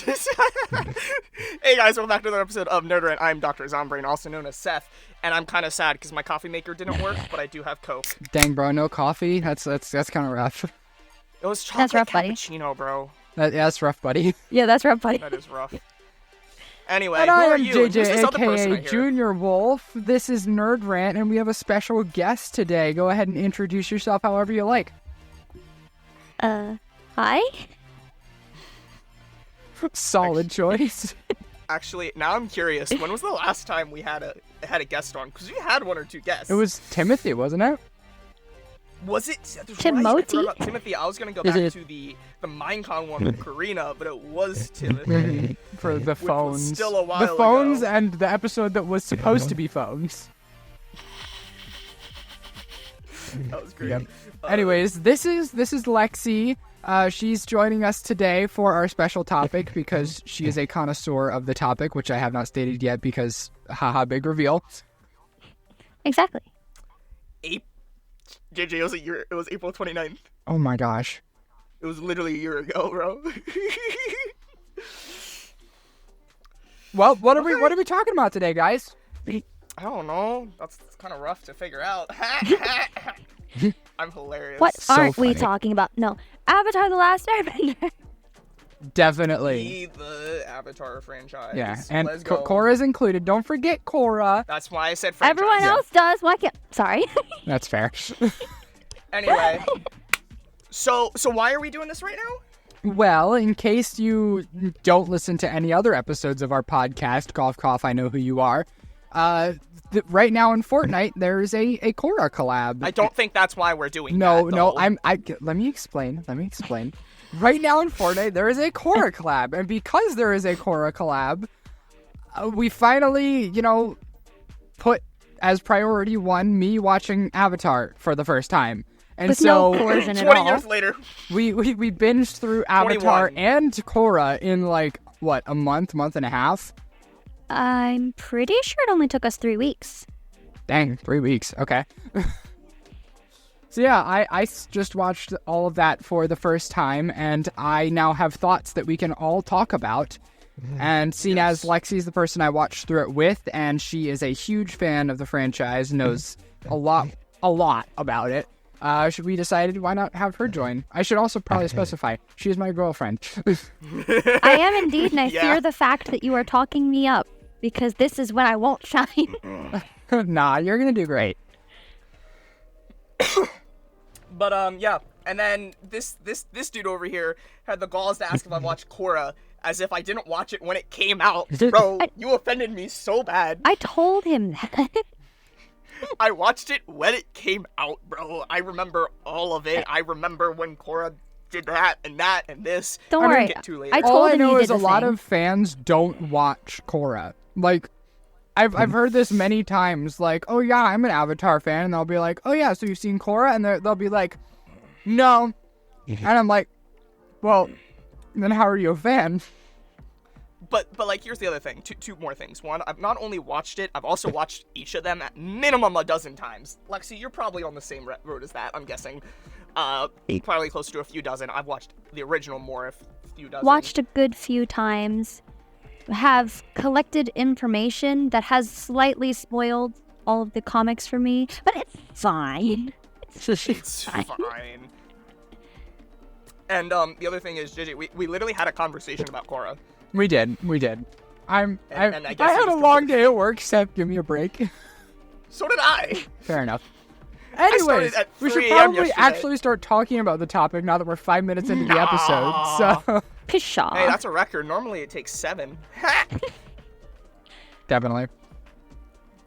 Hey guys, welcome back to another episode of Nerd Rant. I'm Dr. Zombrain, also known as Seth, and I'm kind of sad because my coffee maker didn't work, but I do have Coke. Dang, bro, no coffee? That's kind of rough. It was chocolate rough, buddy. cappuccino, bro. That's rough, buddy. Yeah, that's rough, buddy. That is rough. Anyway, And who I are am you? Who's this JJ, other person I aka hear? Junior Wolf. This is Nerd Rant, and we have a special guest today. Go ahead and introduce yourself however you like. Hi? Solid choice. Actually, now I'm curious. When was the last time we had a guest on? Because we had one or two guests. It was Timothy, wasn't it? Was it? That's right, Timothy? I forgot about Timothy. I was gonna go back to the Minecon one with Karina, but it was Timothy. For the Which was phones. still a while the phones ago. and the episode that was supposed to be phones. That was great. Yep. Anyways, this is Lexi. She's joining us today for our special topic because she is a connoisseur of the topic, which I have not stated yet because, haha, big reveal. Exactly. JJ, it was April 29th. Oh my gosh. It was literally a year ago, bro. Well, what are we talking about today, guys? I don't know. That's kind of rough to figure out. I'm hilarious. What So aren't we funny. talking about? No. Avatar The Last Airbender. Definitely. The Avatar franchise. Yeah, and Let's go. Korra's included. Don't forget Korra. That's why I said franchise. Everyone else does. Why can't... Sorry. That's fair. Anyway. So why are we doing this right now? Well, in case you don't listen to any other episodes of our podcast, Cough Cough, I Know Who You Are, right now in Fortnite, there's a Korra collab. I don't think that's why we're doing No, that, no, though. let me explain. Right now in Fortnite, there is a Korra collab, and because there is a Korra collab, we finally, put as priority one me watching Avatar for the first time. And With so no coercion at 20 all. years later. we binged through Avatar 21. and Korra in a month and a half. I'm pretty sure it only took us 3 weeks. Dang, 3 weeks. Okay. So yeah, I just watched all of that for the first time, and I now have thoughts that we can all talk about. And seeing as Lexi's the person I watched through it with, and she is a huge fan of the franchise, knows a lot about it, we decided why not have her join. I should also probably specify, she is my girlfriend. I am indeed, and I Yeah. fear the fact that you are talking me up, because this is when I won't shine. Nah, you're gonna do great. But yeah, and then this dude over here had the balls to ask if I watched Korra, as if I didn't watch it when it came out. Bro, you offended me so bad. I told him that. I watched it when it came out, bro. I remember all of it. I remember when Korra did that and this. Don't I'm gonna worry. get to later. I All told I him know you is did a the lot same. of fans don't watch Korra. Like, I've heard this many times. Like, oh yeah, I'm an Avatar fan, and they'll be like, oh yeah, so you've seen Korra, and they'll be like, no, and I'm like, well, then how are you a fan? But like, here's the other thing. Two more things. One, I've not only watched it, I've also watched each of them at minimum a dozen times. Lexi, you're probably on the same road as that, I'm guessing. Probably close to a few dozen. I've watched the original more, a few dozen. Watched a good few times. Have collected information that has slightly spoiled all of the comics for me, but it's fine. It's fine. And the other thing is, JJ, we literally had a conversation about Korra. We did. I And I guess had you a just long day at work, Seth. Give me a break. So did I. Fair enough. started Anyways, at we should 3 a.m. probably yesterday. actually start talking about the topic now that we're 5 minutes into the episode. So Pshaw. Hey, that's a record. Normally it takes 7. definitely.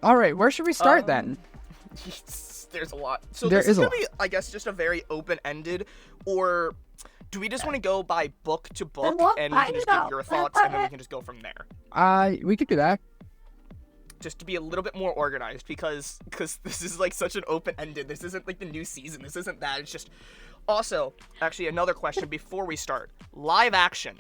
All right, where should we start then? There's a lot. So There this is is a gonna be, I guess, just a very open-ended, or do we just want to go by book to book and you can just give your thoughts and then we can just go from there? We could do that. Just to be a little bit more organized because this is like such an open-ended. This isn't like the new season. This isn't that. It's just. Also, actually, another question before we start: live action.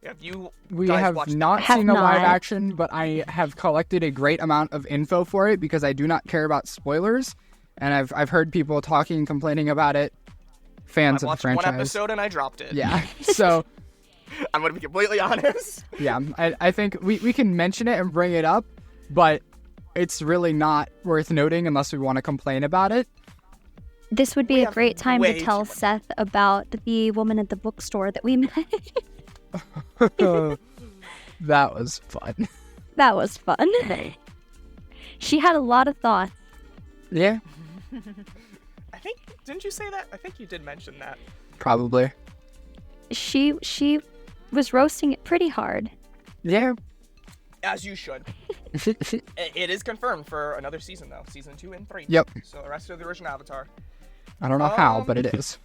Have you We guys have watched not Have seen the live not. action, but I have collected a great amount of info for it because I do not care about spoilers, and I've heard people talking and complaining about it. Fans I of the watched franchise. one episode and I dropped it. Yeah. So I'm gonna be completely honest. Yeah, I think we can mention it and bring it up, but it's really not worth noting unless we want to complain about it. This would be a great time way to tell too much. Seth about the woman at the bookstore that we met. That was fun. That was fun. She had a lot of thoughts. Yeah, Didn't you say that? I think you did mention that. probably. She was roasting it pretty hard. Yeah. As you should. It is confirmed for another season, though. Season 2 and 3. Yep. So the rest of the original Avatar. I don't know how, but it is.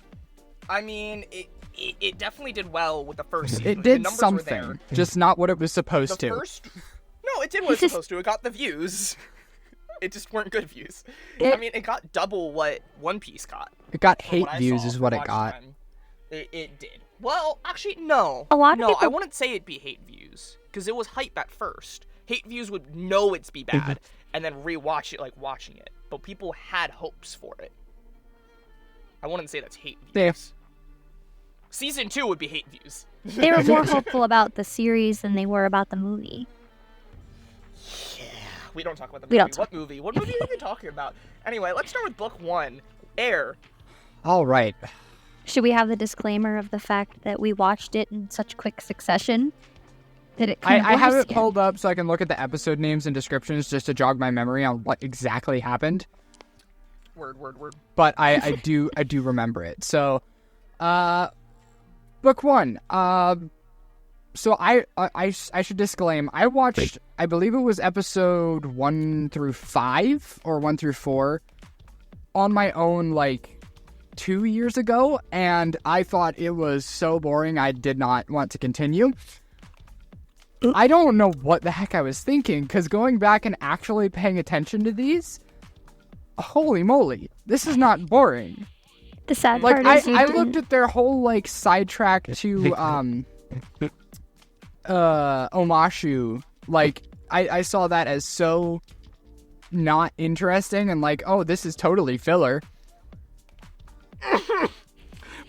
I mean, it definitely did well with the first season. It The did numbers were there. something, just not what it was supposed The to. first... No, it did what it was supposed to. It got the views. It just weren't good views. I mean, it got double what One Piece got. It got from hate what I views saw is what it watch got. time. It did. Well, actually, no. A lot of No, people- I wouldn't say it'd be hate views. Because it was hype at first. Hate views would know it's be bad, and then rewatch it like watching it. But people had hopes for it. I wouldn't say that's hate views. Yeah. Season 2 would be hate views. They were more hopeful about the series than they were about the movie. We don't talk about the We movie. don't What movie? What movie are we talking about? Anyway, let's start with book 1. Air. All right. Should we have the disclaimer of the fact that we watched it in such quick succession that it kind of I have blurs it you? pulled up so I can look at the episode names and descriptions just to jog my memory on what exactly happened. Word. But I do remember it. So, book 1. So I should disclaim. I watched. I believe it was episode 1 through 5 or 1 through 4 on my own, like 2 years ago, and I thought it was so boring. I did not want to continue. I don't know what the heck I was thinking, because going back and actually paying attention to these, holy moly, this is not boring. The sad Like, part is I looked at their whole, like, sidetrack to, Omashu. Like, I saw that as so not interesting and like, oh, this is totally filler.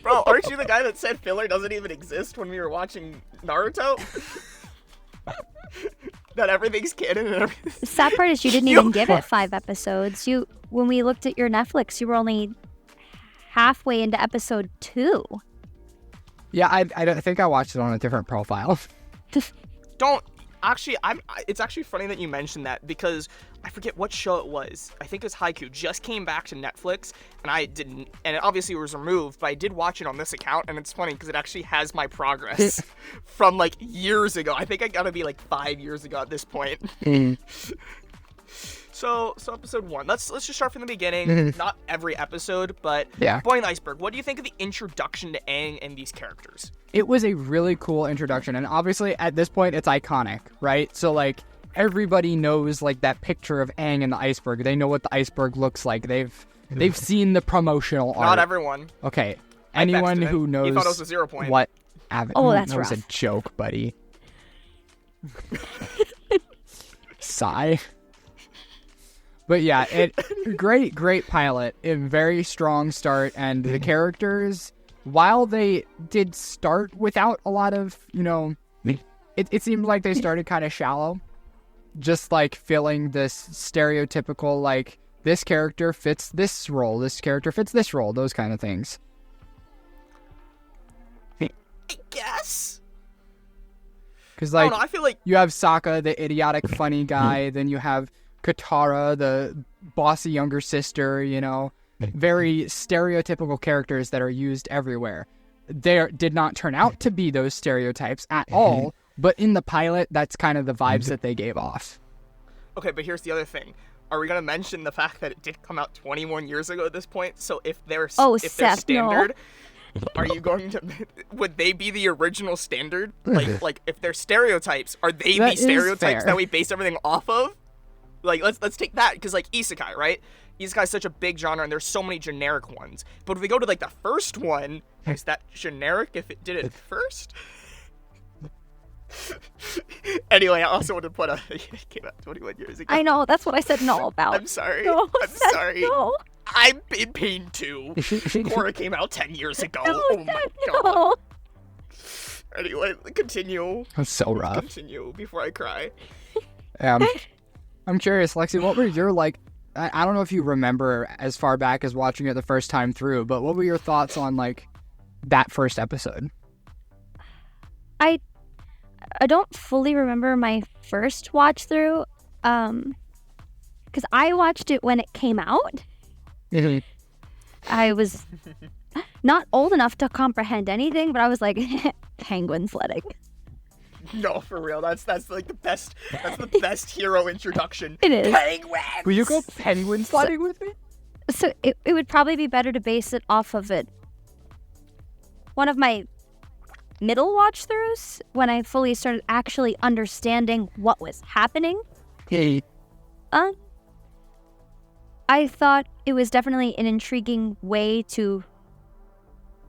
Bro, aren't you the guy that said filler doesn't even exist when we were watching Naruto? That everything's canon and everything. The sad part is you didn't even give it 5 episodes. When we looked at your Netflix, you were only halfway into episode 2. Yeah, I think I watched it on a different profile. Don't actually. It's actually funny that you mentioned that because I forget what show it was. I think it was Haiku. Just came back to Netflix, and I didn't. And it obviously was removed, but I did watch it on this account, and it's funny because it actually has my progress from like years ago. I think I gotta be like 5 years ago at this point. So episode 1. Let's just start from the beginning. Not every episode, but Yeah. Boy in the Iceberg. What do you think of the introduction to Aang and these characters? It was a really cool introduction, and obviously at this point it's iconic, right? So like everybody knows like that picture of Aang and the iceberg. They know what the iceberg looks like. They've seen the promotional art. Not everyone. Okay, I anyone bested it. who knows You thought it was a 0 point. what Oh, that's that was a rough. joke, buddy. Sigh. But yeah, great pilot, a very strong start, and the characters, while they did start without a lot of, it seemed like they started kind of shallow, just like filling this stereotypical, like, this character fits this role, this character fits this role, those kind of things. I guess. Because, I like, don't know, I feel like you have Sokka, the idiotic funny guy, then you have Katara, the bossy younger sister, very stereotypical characters that are used everywhere. They did not turn out to be those stereotypes at all, but in the pilot, that's kind of the vibes that they gave off. okay, but here's the other thing. Are we gonna mention the fact that it did come out 21 years ago at this point? So if they're Seth, standard, are you going to? Would they be the original standard? Like if they're stereotypes, are they That the is stereotypes fair. that we base everything off of? Like let's take that because like isekai, right? Isekai is such a big genre and there's so many generic ones. But if we go to like the first one, is that generic if it did it first? Anyway, I also want to put it came out 21 years ago. I know, that's what I said no about. I'm sorry. No, I'm Seth, sorry. No. I'm in pain too. Korra came out 10 years ago. No, Oh my Seth, god. no. Anyway, continue. That's so rough. Continue before I cry. I'm curious, Lexi, what were your, like, I don't know if you remember as far back as watching it the first time through, but what were your thoughts on, like, that first episode? I don't fully remember my first watch through, because I watched it when it came out. I was not old enough to comprehend anything, but I was like, penguin sledding. No, for real. That's like the best. That's the best hero introduction. It is. Penguins. Will you go penguin sliding with me? So it would probably be better to base it off of it. One of my middle watch throughs, when I fully started actually understanding what was happening. Hey. I thought it was definitely an intriguing way to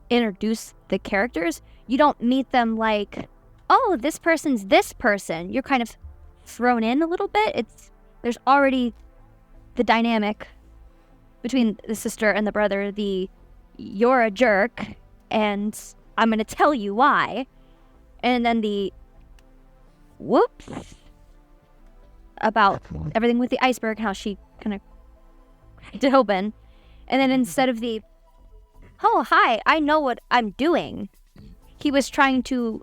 introduce the characters. You don't meet them like, oh, this person's this person. You're kind of thrown in a little bit. There's already the dynamic between the sister and the brother, you're a jerk and I'm going to tell you why. And then the whoops about everything with the iceberg, how she kind of cracked it open. And then instead of the, oh, hi, I know what I'm doing, he was trying to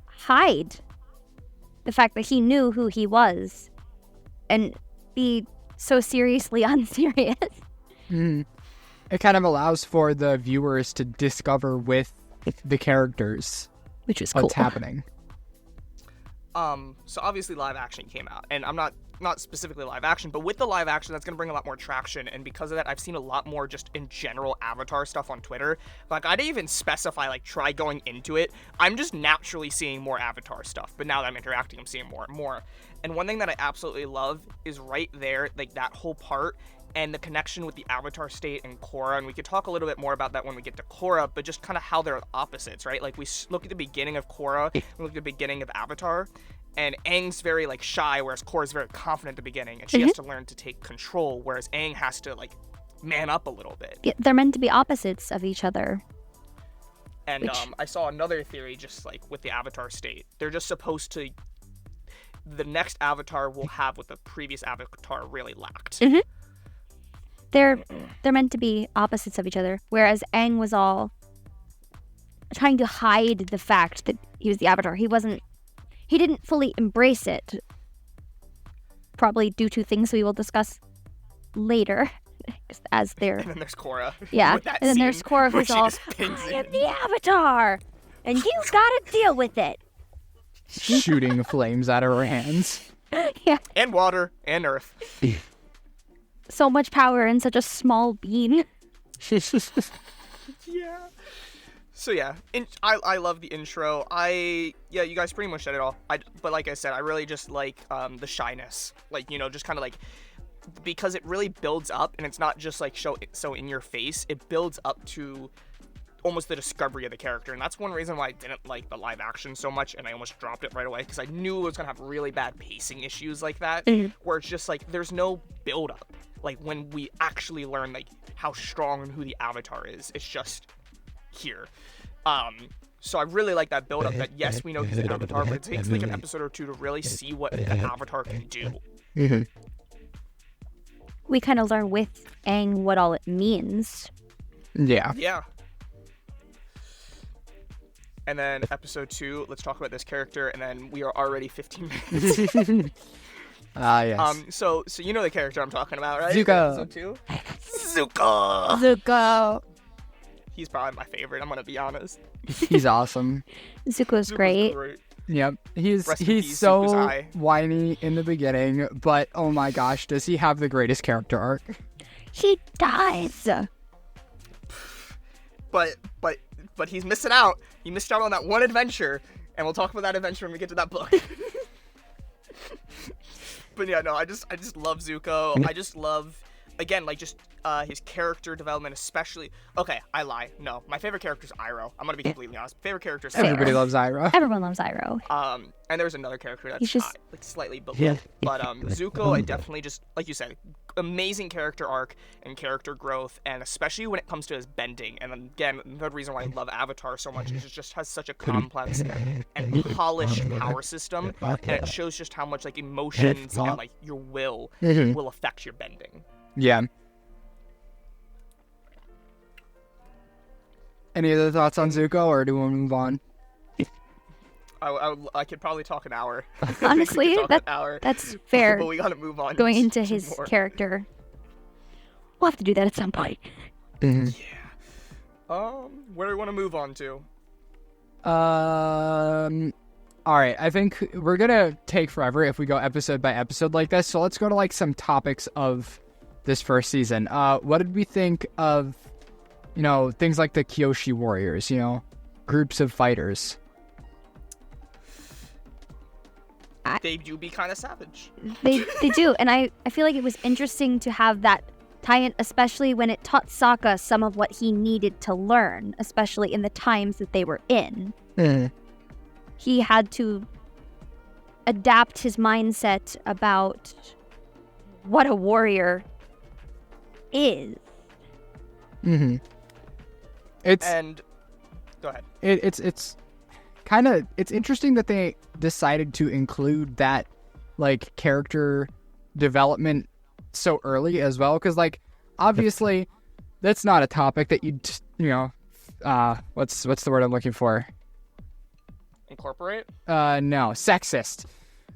hide the fact that he knew who he was and be so seriously unserious. It kind of allows for the viewers to discover with the characters which is what's cool. happening. So obviously live action came out, and I'm not specifically live action, but with the live action, that's going to bring a lot more traction, and because of that, I've seen a lot more just in general Avatar stuff on Twitter. Like, I didn't even specify, like, try going into it. I'm just naturally seeing more Avatar stuff, but now that I'm interacting, I'm seeing more and more. And one thing that I absolutely love is right there, like, that whole part, and the connection with the Avatar state and Korra, and we could talk a little bit more about that when we get to Korra, but just kind of how they're opposites, right? Like, we look at the beginning of Korra, we look at the beginning of Avatar, and Aang's very, like, shy, whereas Korra's very confident at the beginning, and she has to learn to take control, whereas Aang has to, like, man up a little bit. Yeah, they're meant to be opposites of each other. And I saw another theory just, like, with the Avatar state. They're just supposed to... The next Avatar will have what the previous Avatar really lacked. They're meant to be opposites of each other, whereas Aang was all trying to hide the fact that he was the Avatar. He didn't fully embrace it, probably due to things we will discuss later, as they're... And then there's Korra. Yeah, with that and then scene there's Korra where who's she all, just pings I am in. the Avatar, and you gotta deal with it. Shooting flames out of her hands. Yeah, And water, and earth. so much power in such a small being. Yeah. So yeah, I love the intro. You guys pretty much said it all. But like I said, I really just like the shyness. Like, you know, just kind of like, because it really builds up, and it's not just like so in your face. It builds up to almost the discovery of the character, and that's one reason why I didn't like the live action so much, and I almost dropped it right away, because I knew it was gonna have really bad pacing issues like that, where it's just like there's no build up. Like, when we actually learn like how strong and who the Avatar is, it's just here. So I really like that build up, that yes, we know he's an Avatar, but it takes like an episode or two to really see what the Avatar can do. We kind of learn with Aang what all it means. Yeah. Yeah. And then episode 2, let's talk about this character, and then we are already 15 minutes. Yes. So you know the character I'm talking about, right? Zuko. Episode 2? Zuko! Zuko. He's probably my favorite, I'm gonna be honest. He's awesome. Zuko's Zuko's great. Yep. He's Rest in peace, Zuko's so eye. whiny in the beginning, but oh my gosh, does he have the greatest character arc? He dies. But he's missing out. He missed out on that one adventure, and we'll talk about that adventure when we get to that book. But yeah, no, I just love Zuko. I just love again, like, just his character development, especially. Okay, I lie. No, my favorite character is Iroh. I'm gonna be completely honest. Favorite character is Everybody Iroh. loves Iroh. Everyone loves Iroh. And there's another character that's He's just- like slightly below. But Zuko, I definitely just, like you said, amazing character arc and character growth, and especially when it comes to his bending. And again, the reason why I love Avatar so much is it just has such a complex and polished power system, and it shows just how much like emotions and like your will will affect your bending. Yeah. Any other thoughts on Zuko, or do we want to move on? I could probably talk an hour. Honestly, We could talk an hour, that's fair. but we gotta move on. Going into to his more. character. We'll have to do that at some point. Where do we want to move on to? All right. I think we're gonna take forever if we go episode by episode like this. So let's go to like some topics of this first season. What did we think of, things like the Kyoshi Warriors? Groups of fighters. They do be kind of savage. They do, and I feel like it was interesting to have that tie-in, especially when it taught Sokka some of what he needed to learn, especially in the times that they were in. He had to adapt his mindset about what a warrior is. And go ahead. It's interesting that they decided to include that like character development so early as well, because like obviously that's not a topic that you'd what's the word I'm looking for? Incorporate? No, sexist.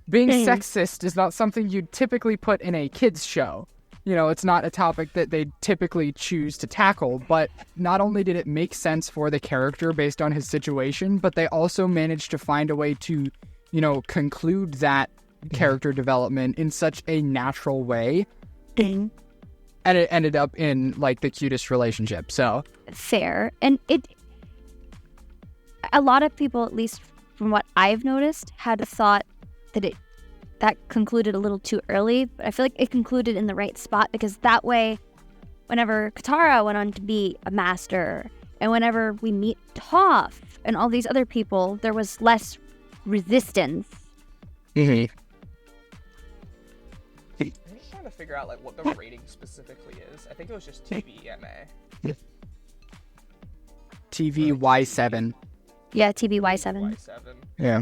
Being sexist is not something you'd typically put in a kids show. It's not a topic that they typically choose to tackle, but not only did it make sense for the character based on his situation, but they also managed to find a way to, conclude that character development in such a natural way. And it ended up in, like, the cutest relationship, so. Fair. And a lot of people, at least from what I've noticed, had thought that concluded a little too early, but I feel like it concluded in the right spot, because that way, whenever Katara went on to be a master, and whenever we meet Toph and all these other people, there was less resistance. I'm just trying to figure out like what the rating specifically is. I think it was just TVMA. TVY7. Yeah, TBY7. Y7. Yeah.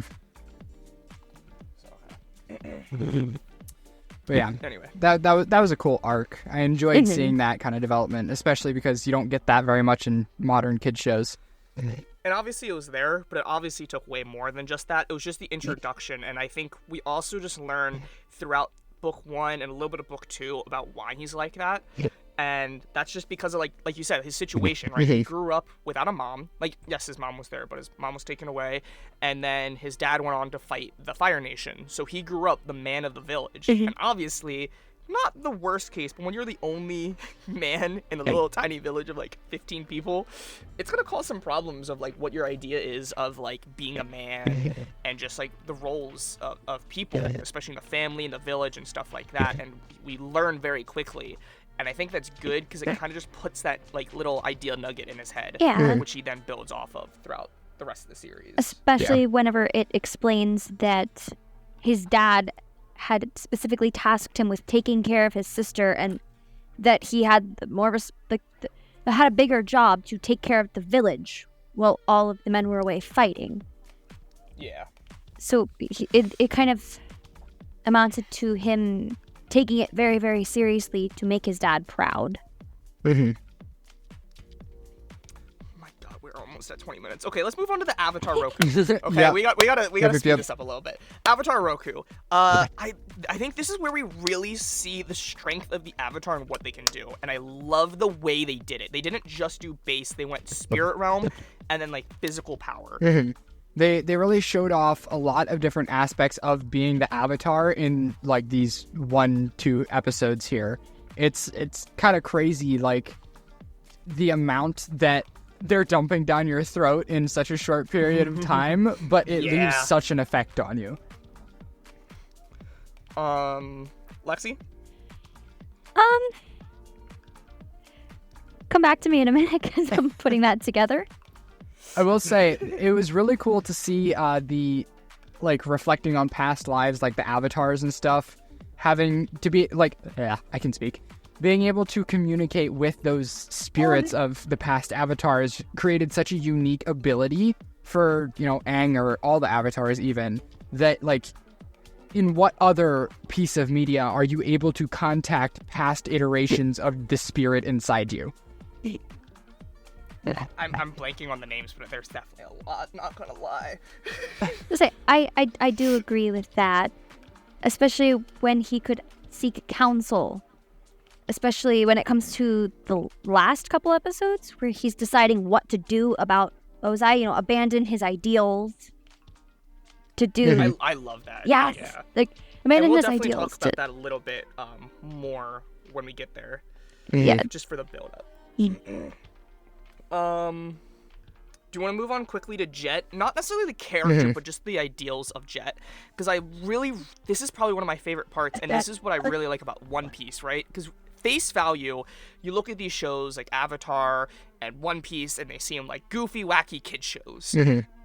But yeah, Anyway. that was a cool arc. I enjoyed seeing that kind of development, especially because you don't get that very much in modern kid shows. And obviously it was there, but it obviously took way more than just that. It was just the introduction, and I think we also just learned throughout book 1 and a little bit of book 2 about why he's like that. And that's just because of, like you said, his situation, right? He grew up without a mom. Like, yes, his mom was there, but his mom was taken away. And then his dad went on to fight the Fire Nation. So he grew up the man of the village. And obviously, not the worst case, but when you're the only man in a little tiny village of, like, 15 people, it's going to cause some problems of, like, what your idea is of, like, being a man and just, like, the roles of people, especially in the family, in the village, and stuff like that. And we learn very quickly. And I think that's good because it kind of just puts that like little idea nugget in his head, which he then builds off of throughout the rest of the series. Especially whenever it explains that his dad had specifically tasked him with taking care of his sister, and that he had had a bigger job to take care of the village while all of the men were away fighting. Yeah. So it kind of amounted to him taking it very, very seriously to make his dad proud. My God, we're almost at 20 minutes. Okay, let's move on to the Avatar Roku. Okay, we gotta speed this up a little bit. Avatar Roku. I think this is where we really see the strength of the Avatar and what they can do, and I love the way they did it. They didn't just do base; they went spirit realm and then like physical power. They really showed off a lot of different aspects of being the Avatar in like these 1-2 episodes here. It's kind of crazy, like the amount that they're dumping down your throat in such a short period of time, but it leaves such an effect on you. Lexi? come back to me in a minute because I'm putting that together. I will say it was really cool to see the like reflecting on past lives, like the avatars and stuff, having to be like, yeah, I can speak. Being able to communicate with those spirits of the past avatars created such a unique ability for, you know, Aang or all the avatars even, that like, in what other piece of media are you able to contact past iterations of the spirit inside you? I'm blanking on the names, but there's definitely a lot, not gonna lie. I do agree with that, especially when he could seek counsel, especially when it comes to the last couple episodes where he's deciding what to do about Ozai, you know, abandon his ideals to do. I love that. Yes, Yeah. like abandon his definitely ideals. talk about that a little bit more when we get there. Yeah. Just for the build up. Do you want to move on quickly to Jet? Not necessarily the character, but just the ideals of Jet. Because this is probably one of my favorite parts, and this is what I really like about One Piece, right? Because face value, you look at these shows like Avatar and One Piece, and they seem like goofy, wacky kid shows.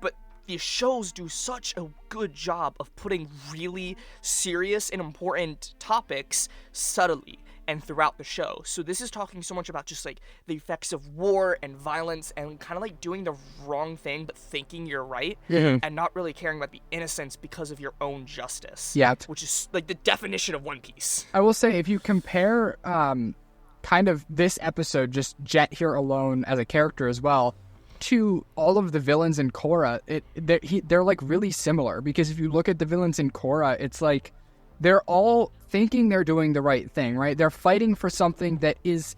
But these shows do such a good job of putting really serious and important topics subtly and throughout the show. So this is talking so much about just like the effects of war and violence and kind of like doing the wrong thing but thinking you're right and not really caring about the innocence because of your own justice. Yeah. Which is like the definition of One Piece. I will say, if you compare kind of this episode, just Jet here alone as a character as well, to all of the villains in Korra, they're like really similar, because if you look at the villains in Korra, it's like they're all thinking they're doing the right thing, right? They're fighting for something that is,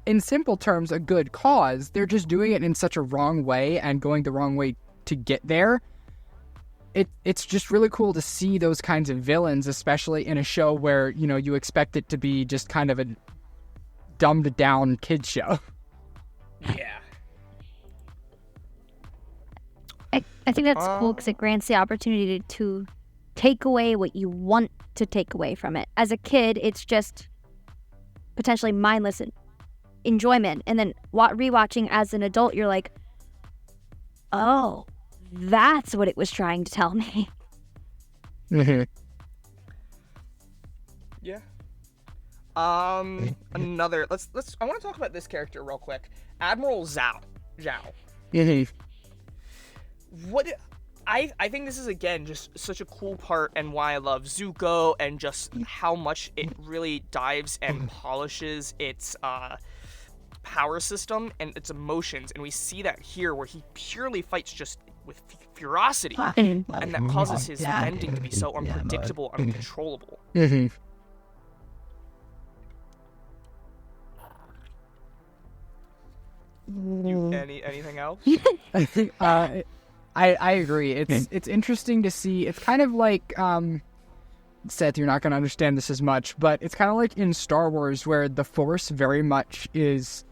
in simple terms, a good cause. They're just doing it in such a wrong way and going the wrong way to get there. It's just really cool to see those kinds of villains, especially in a show where, you know, you expect it to be just kind of a dumbed down kid show. Yeah. I think that's cool because it grants the opportunity to take away what you want to take away from it. As a kid, it's just potentially mindless enjoyment. And then rewatching as an adult, you're like, oh, that's what it was trying to tell me. Yeah. Another. Let's. I want to talk about this character real quick. Admiral Zhao. What I think this is, again, just such a cool part, and why I love Zuko, and just how much it really dives and polishes its power system and its emotions, and we see that here where he purely fights just with ferocity, and that causes his ending to be so unpredictable, uncontrollable. Anything else? I think I agree. It's interesting to see. It's kind of like Seth, you're not going to understand this as much, but it's kind of like in Star Wars, where the Force very much is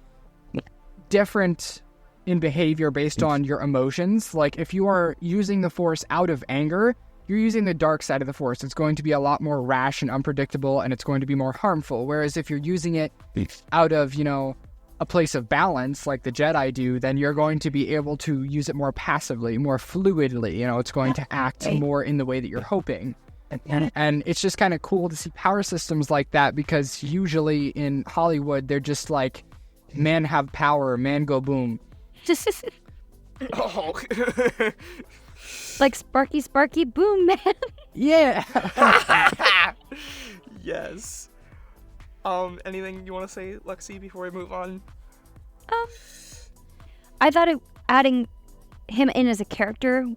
different in behavior based on your emotions. Like, if you are using the Force out of anger, you're using the dark side of the Force. It's going to be a lot more rash and unpredictable, and it's going to be more harmful. Whereas if you're using it out of, you know, a place of balance, like the Jedi do, then you're going to be able to use it more passively, more fluidly. You know, it's going to act more in the way that you're hoping. And it's just kind of cool to see power systems like that, because usually in Hollywood, they're just like, man have power, man go boom. Oh. Like Sparky boom, man. Yeah. Yes. Anything you want to say, Lexi, before we move on? I thought adding him in as a character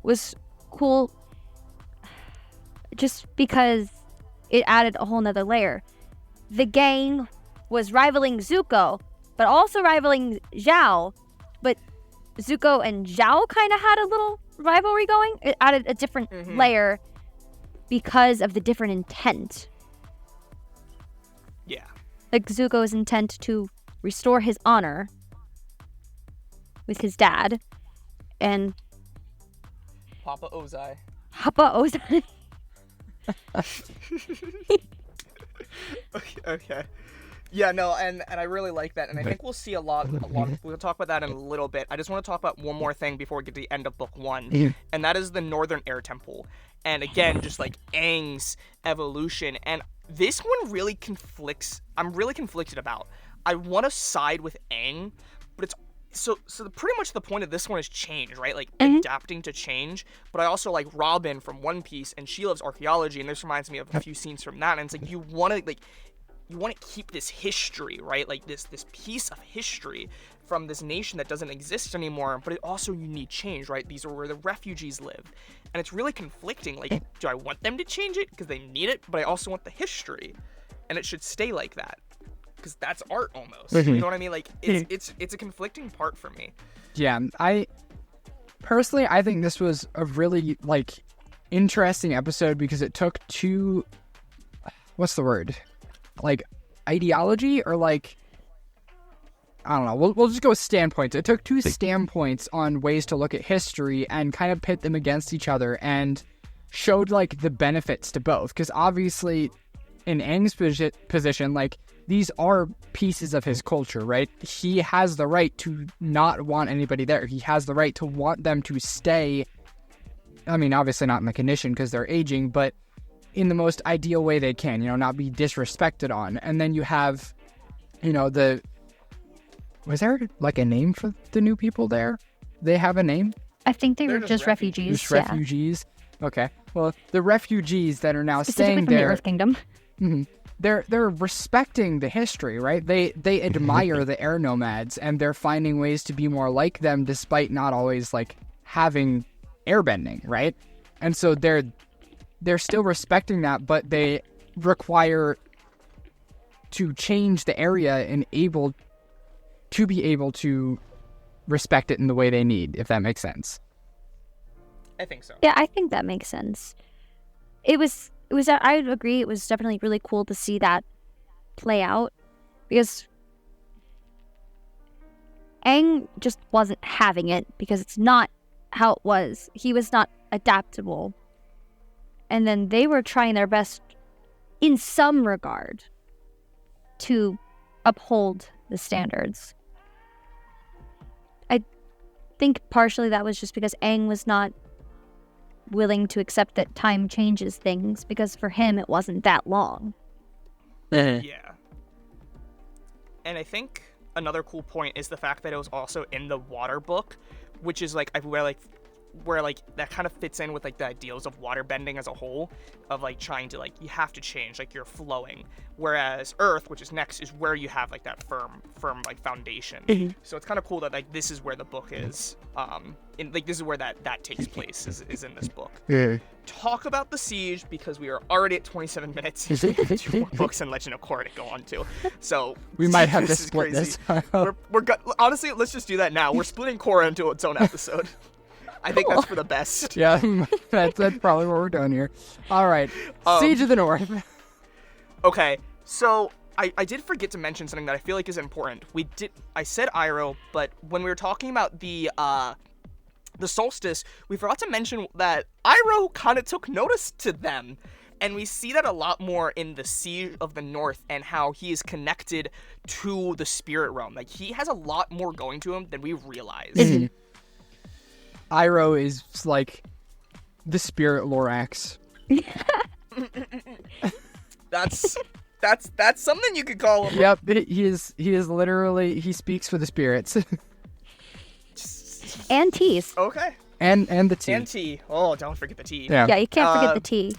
was cool, just because it added a whole nother layer. The gang was rivaling Zuko, but also rivaling Zhao, but Zuko and Zhao kind of had a little rivalry going. It added a different layer because of the different intent. Yeah. Like Zuko's intent to restore his honor with his dad, and Papa Ozai. Papa Ozai. Okay. Yeah, no, and I really like that, and I think we'll see a lot. We'll talk about that in a little bit. I just want to talk about one more thing before we get to the end of book 1, and that is the Northern Air Temple. And again, just like Aang's evolution, and this one really conflicts. I'm really conflicted about. I want to side with Aang, but it's pretty much the point of this one is change, right? Like adapting to change. But I also like Robin from One Piece, and she loves archaeology, and this reminds me of a few scenes from that. And it's like you want to keep this history, right? Like this piece of history from this nation that doesn't exist anymore, but you need change, right? These are where the refugees live. And it's really conflicting. Like, do I want them to change it because they need it, but I also want the history. And it should stay like that. Because that's art almost. You know what I mean? Like it's a conflicting part for me. Yeah, I think this was a really like interesting episode because it took two, what's the word? Like ideology or like, I don't know. We'll just go with standpoints. It took two standpoints on ways to look at history and kind of pit them against each other and showed like the benefits to both. Because obviously, in Aang's position, like these are pieces of his culture, right? He has the right to not want anybody there. He has the right to want them to stay. I mean, obviously not in the condition because they're aging, but in the most ideal way they can, not be disrespected on. And then you have, was there like a name for the new people there? They have a name? I think they were just refugees. Just refugees. Okay. Well, the refugees that are now staying from there. The Earth Kingdom. Mm-hmm. They're respecting the history, right? They admire the air nomads, and they're finding ways to be more like them, despite not always like having airbending, right? And so they're still respecting that, but they require to change the area and to be able to respect it in the way they need, if that makes sense. I think so. Yeah, I think that makes sense. It was. I would agree. It was definitely really cool to see that play out because Aang just wasn't having it because it's not how it was. He was not adaptable. And then they were trying their best in some regard to uphold the standards. I think partially that was just because Aang was not willing to accept that time changes things because for him it wasn't that long. Yeah. And I think another cool point is the fact that it was also in the water book, which is like where that kind of fits in with like the ideals of water bending as a whole, of like trying to like you have to change, like you're flowing, whereas Earth, which is next, is where you have like that firm like foundation. So it's kind of cool that like this is where the book is, this is where that takes place is in this book. Talk about the siege because we are already at 27 minutes. 2 more books in Legend of Korra to go on to, so we might have to split this. Honestly, let's just do that now. We're splitting Korra into its own episode. I think that's for the best. Yeah, that's probably what we're doing here. All right, Siege of the North. Okay, so I did forget to mention something that I feel like is important. I said Iroh, but when we were talking about the solstice, we forgot to mention that Iroh kind of took notice to them. And we see that a lot more in the Siege of the North and how he is connected to the spirit realm. Like, he has a lot more going to him than we realize. Iroh is like the spirit Lorax. That's something you could call him. Yep, he is literally, he speaks for the spirits. And teas. Okay. And the tea. And tea. Oh, don't forget the tea. Yeah, you can't forget the tea.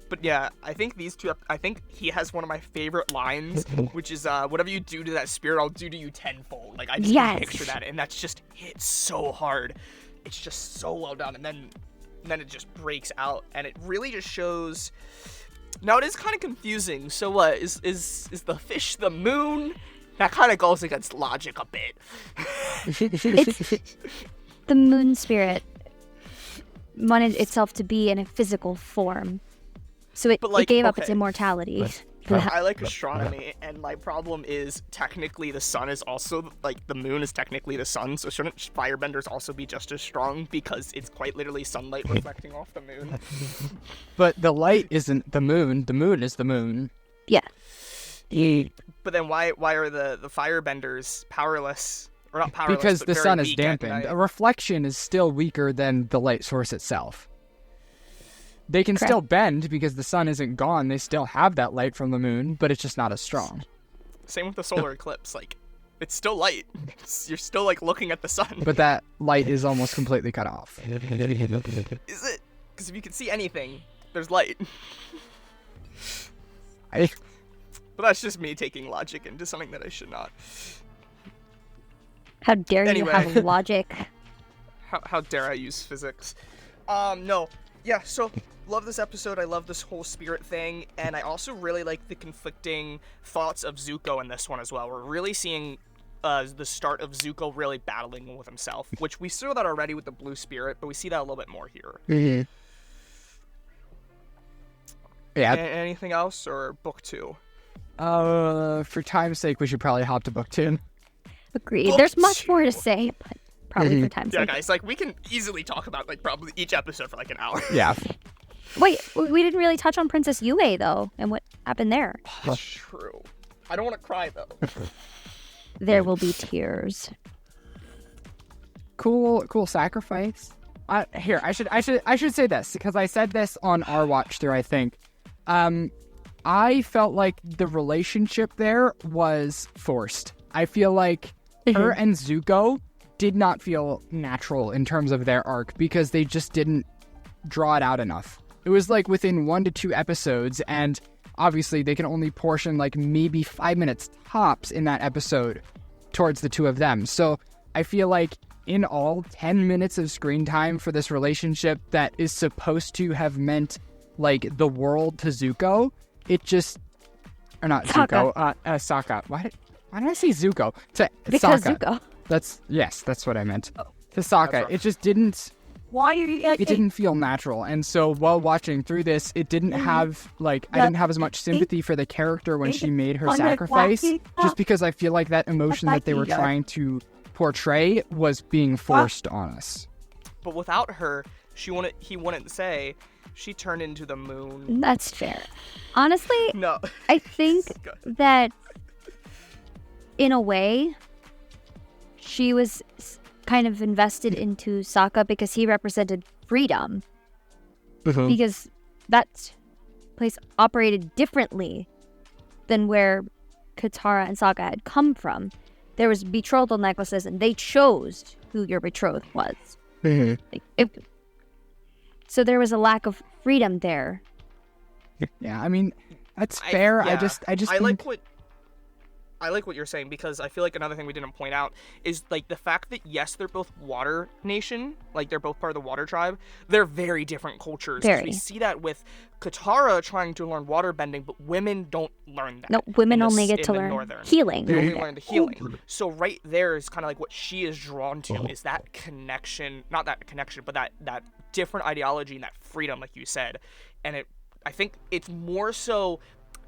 But yeah, I think these two, I think he has one of my favorite lines, which is, whatever you do to that spirit, I'll do to you tenfold. Like, I just can picture that, and that's just hits so hard. It's just so well done, and then it just breaks out, and it really just shows. Now, it is kind of confusing. So what, is the fish the moon? That kind of goes against logic a bit. It's the moon spirit wanted itself to be in a physical form. So it gave up its immortality. I like astronomy, and my problem is technically the sun is also, like, the moon is technically the sun, so shouldn't firebenders also be just as strong because it's quite literally sunlight reflecting off the moon? But the light isn't the moon is the moon. Yeah. But then why are the firebenders powerless? Or not powerless, Because but the very sun is weak at dampened. night? A reflection is still weaker than the light source itself. They can Correct. still bend because the sun isn't gone. They still have that light from the moon, but it's just not as strong. Same with the solar eclipse. Like, it's still light. You're still like looking at the sun. But that light is almost completely cut off. Is it? Because if you can see anything, there's light. I, But that's just me taking logic into something that I should not. How dare Anyway. you have logic? How dare I use physics? No. Yeah, so love this episode. I love this whole spirit thing, and I also really like the conflicting thoughts of Zuko in this one as well. We're really seeing the start of Zuko really battling with himself, which we saw that already with the blue spirit, but we see that a little bit more here. yeah. Anything else, or book 2? For time's sake, we should probably hop to book 2. Agreed. Book There's much 2. more to say, but probably for time's Yeah, sake. guys, like, we can easily talk about, like, probably each episode for, like, an hour. Yeah. Wait, we didn't really touch on Princess Yue, though, and what happened there. That's true. I don't want to cry, though. There will be tears. Cool sacrifice. Here, I should say this because I said this on our watch through. I think, I felt like the relationship there was forced. I feel like her and Zuko did not feel natural in terms of their arc because they just didn't draw it out enough. It was like within 1 to 2 episodes, and obviously they can only portion like maybe 5 minutes tops in that episode towards the two of them. So I feel like in all 10 minutes of screen time for this relationship that is supposed to have meant like the world to Zuko, it just, or not Sokka. Zuko, Sokka. Why did I say Zuko? To Because Sokka. Zuko. That's what I meant. To Sokka. right. It just didn't, Why are you it didn't feel natural. And so while watching through this, it didn't have like, I didn't have as much sympathy for the character when she made her sacrifice, just because I feel like that emotion that they were trying to portray was being forced on us. But without her, he wouldn't say she turned into the moon. That's fair. Honestly, No. I think Go ahead. that in a way, she was kind of invested into Sokka because he represented freedom. Because that place operated differently than where Katara and Sokka had come from. There was betrothal necklaces, and they chose who your betrothed was. So there was a lack of freedom there. Yeah, I mean, that's fair. I just I think, like what you're saying, because I feel like another thing we didn't point out is like the fact that yes, they're both water nation, like they're both part of the water tribe. They're very different cultures. 'Cause Very. We see that with Katara trying to learn water bending, but women don't learn that. No, women in the only s- get in to the learn northern. healing. They only learn the healing. So right there is kind of like what she is drawn to is that connection, not that connection, but that different ideology and that freedom, like you said. And I think it's more so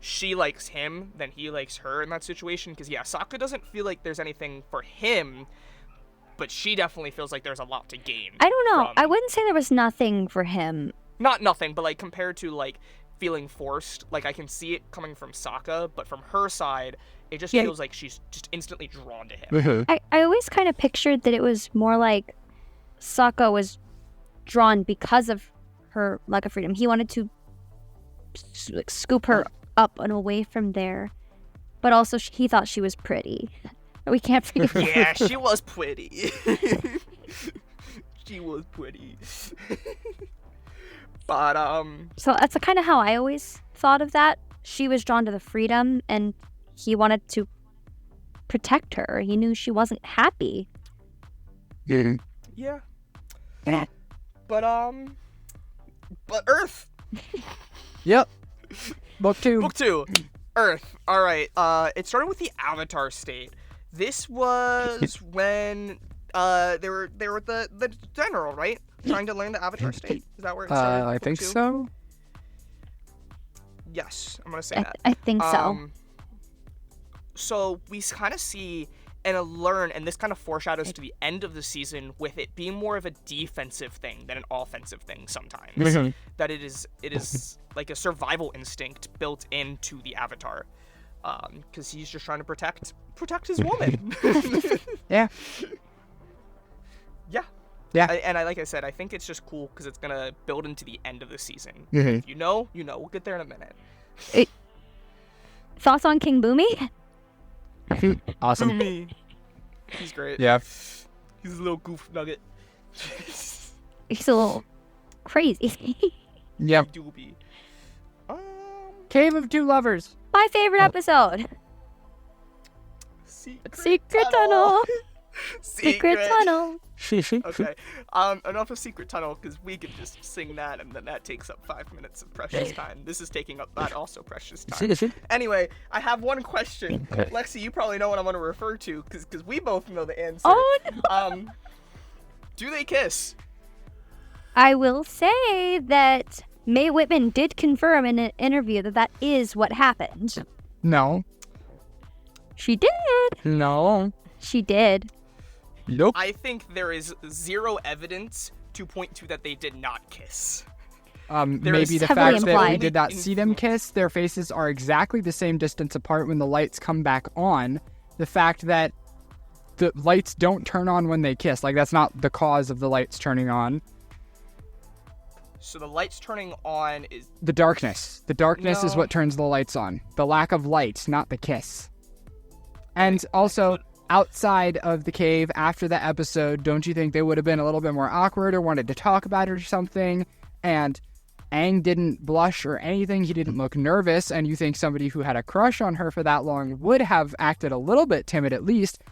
she likes him than he likes her in that situation. Because yeah, Sokka doesn't feel like there's anything for him, but she definitely feels like there's a lot to gain. I don't know. from- I wouldn't say there was nothing for him. Not nothing, but like compared to like feeling forced, like I can see it coming from Sokka, but from her side, it just Yeah. feels like she's just instantly drawn to him. I always kind of pictured that it was more like Sokka was drawn because of her lack of freedom. He wanted to like scoop her up and away from there, but also he thought she was pretty. We can't forget. Yeah, she was pretty. She was pretty. But So that's kind of how I always thought of that. She was drawn to the freedom, and he wanted to protect her. He knew she wasn't happy. yeah. But Earth. Yep. Book 2. Book 2, Earth. All right. It started with the Avatar state. This was when they were the general, right? Trying to learn the Avatar state. Is that where it started? I Book think 2? so. Yes, I'm gonna say I, that. I think so. So we kind of see and learn, and this kind of foreshadows to the end of the season with it being more of a defensive thing than an offensive thing sometimes. That it is like a survival instinct built into the Avatar. because he's just trying to protect his woman. Yeah. Yeah. Yeah. And like I said, I think it's just cool because it's gonna build into the end of the season. Mhm. You know. We'll get there in a minute. Thoughts on King Boomy? Awesome. Boomy. He's great. Yeah. He's a little goof nugget. He's a little crazy. Yeah. Doobie. Cave of Two Lovers. My favorite episode. Secret tunnel. Secret tunnel. Okay. Enough of Secret Tunnel, because we could just sing that, and then that takes up 5 minutes of precious time. This is taking up that also precious time. Anyway, I have one question. Lexi, you probably know what I'm going to refer to, because we both know the answer. Oh, no. Do they kiss? I will say that Mae Whitman did confirm in an interview that is what happened. No. She did. No. She did. Nope. I think there is zero evidence to point to that they did not kiss. Maybe the heavily fact that we implied. did not see them kiss, their faces are exactly the same distance apart when the lights come back on. The fact that the lights don't turn on when they kiss, like that's not the cause of the lights turning on. So the lights turning on is... The darkness. The darkness is No. what turns the lights on. The lack of light, not the kiss. And also, outside of the cave after the episode, don't you think they would have been a little bit more awkward or wanted to talk about it or something? And Aang didn't blush or anything. He didn't look nervous. And you think somebody who had a crush on her for that long would have acted a little bit timid at least.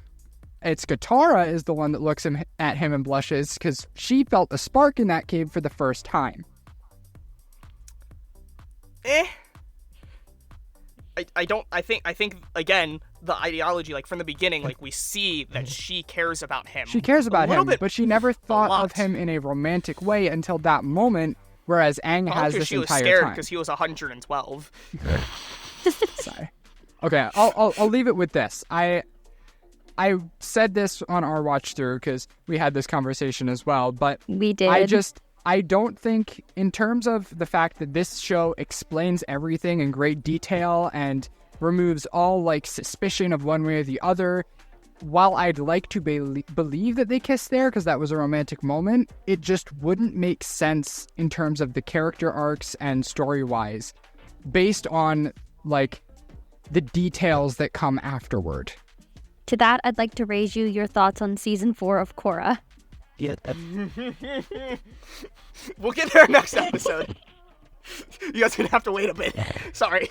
It's Katara is the one that looks at him and blushes because she felt a spark in that cave for the first time. I think again, the ideology, like from the beginning, like we see that she cares about him. She cares about him, bit, but she never thought lot. of him in a romantic way until that moment, whereas Aang has this she was entire scared time. because he was 112. Sorry. Okay, I'll leave it with this. I said this on our watch through because we had this conversation as well, but We did. I don't think, in terms of the fact that this show explains everything in great detail and removes all, like, suspicion of one way or the other, while I'd like to believe that they kissed there because that was a romantic moment, it just wouldn't make sense in terms of the character arcs and story-wise, based on, like, the details that come afterward. To that, I'd like to raise you your thoughts on season 4 of Korra. Yeah. We'll get there next episode. You guys are gonna have to wait a bit. Sorry.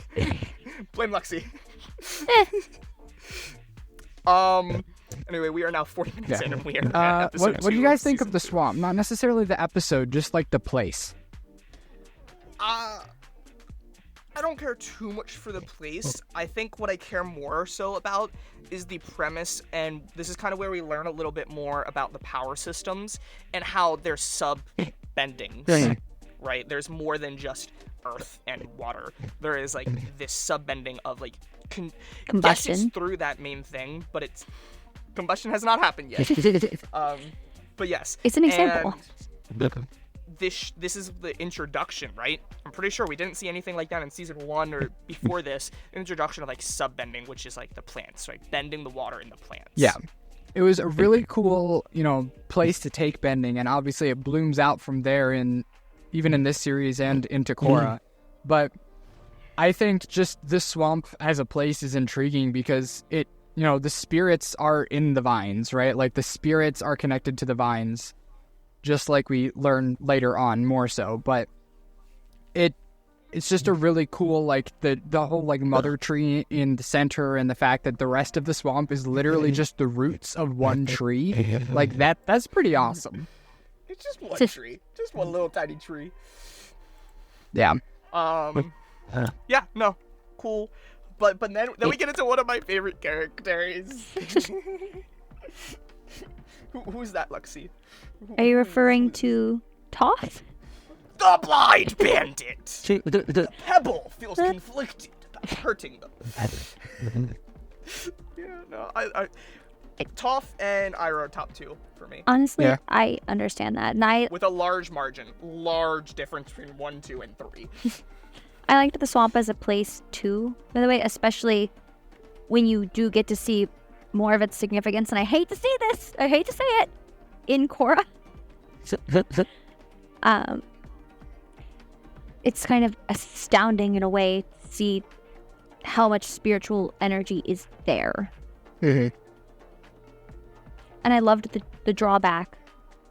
Blame Lexi. Anyway, we are now 40 minutes in, and we are at episode what do you 2 guys think of season the swamp? Not necessarily the episode, just like the place. I don't care too much for the place. I think what I care more so about is the premise, and this is kind of where we learn a little bit more about the power systems and how they're sub-bending, right? There's more than just earth and water. There is, like, this sub-bending of, like, Combustion. Yes, it's through that main thing, but combustion has not happened yet. But yes. It's an example. And this is the introduction, right? I'm pretty sure we didn't see anything like that in season 1 or before this. Introduction of, like, sub-bending, which is, like, the plants, right? Bending the water in the plants. Yeah. It was a really cool, place to take bending, and obviously it blooms out from there even in this series and into Korra. But I think just this swamp as a place is intriguing because the spirits are in the vines, right? Like, the spirits are connected to the vines, just like we learn later on more so. But it's just a really cool, like, the whole, like, mother tree in the center, and the fact that the rest of the swamp is literally just the roots of one tree. Like, that's pretty awesome. It's just one tree. Just one little tiny tree. Yeah. Yeah, no. Cool. But then we get into one of my favorite characters. Who's that, Lexi? Are you referring to Toph? The blind bandit! The pebble feels conflicted about hurting them. Yeah, no, I Toph and Iroh are top 2 for me. Honestly, Yeah. I understand that. And With a large margin. Large difference between 1, 2, and 3. I liked the swamp as a place too, by the way, especially when you do get to see more of its significance, and I hate to say this, I hate to say it, in Korra, it's kind of astounding in a way to see how much spiritual energy is there. Mhm. And I loved the drawback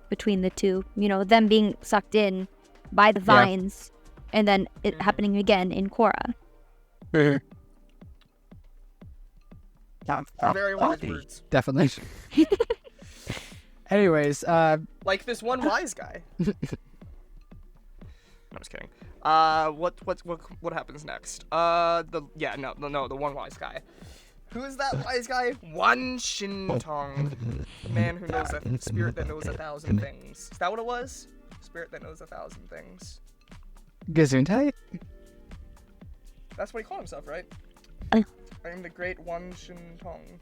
between the two. You know, them being sucked in by the vines, and then it happening again in Korra. Mhm. Very wise words. Definitely. Anyways, Like this one wise guy. No, I'm just kidding. What happens next? The one wise guy. Who is that wise guy? Wan Shintong, the man who knows a spirit that knows 1,000 things. Is that what it was? Spirit that knows 1,000 things. Gesundheit? That's what he called himself, right? I am the great Wan Shintong.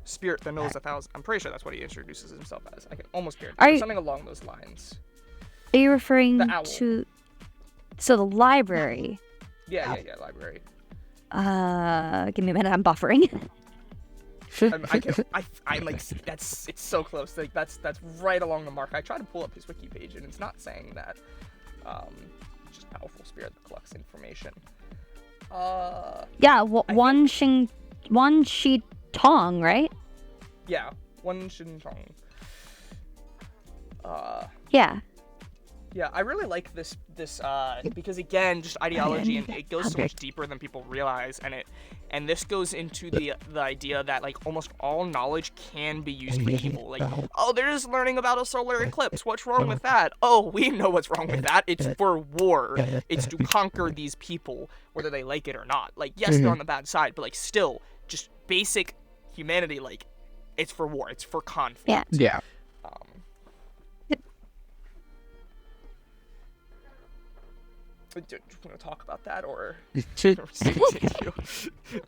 Spirit that knows 1,000. I'm pretty sure that's what he introduces himself as. I can almost guarantee something along those lines. Are you referring The owl. to... So the library. Yeah, library. Give me a minute, I'm buffering. I'm like, it's so close. Like that's right along the mark. I tried to pull up his wiki page and it's not saying that. Just powerful spirit that collects information. Yeah, Wan Shi Tong, right? Yeah, Wan Shintong. Yeah. Yeah, I really like this because again, just ideology, and it goes so much deeper than people realize, and this goes into the idea that like almost all knowledge can be used for evil. Like, oh, they're just learning about a solar eclipse. What's wrong with that? Oh, we know what's wrong with that. It's for war. It's to conquer these people, whether they like it or not. Like, yes, they're on the bad side, but like still, just basic humanity. Like, it's for war. It's for conflict. Yeah. Yeah. Do you want to talk about that or continue?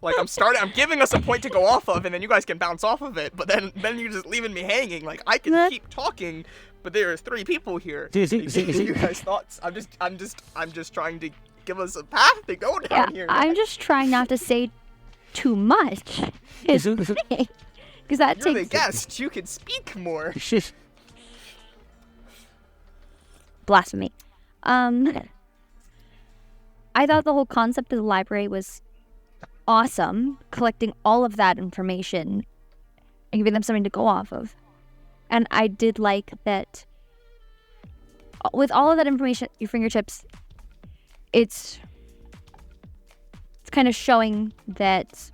Like I'm giving us a point to go off of, and then you guys can bounce off of it. But then you're just leaving me hanging. Like I can keep talking, but there's 3 people here. You guys thoughts? I'm just trying to give us a path to go down here. I'm just trying not to say too much. Because that You're takes. the guest. You can speak more. Blasphemy. I thought the whole concept of the library was awesome, collecting all of that information and giving them something to go off of. And I did like that with all of that information at your fingertips, it's kind of showing that,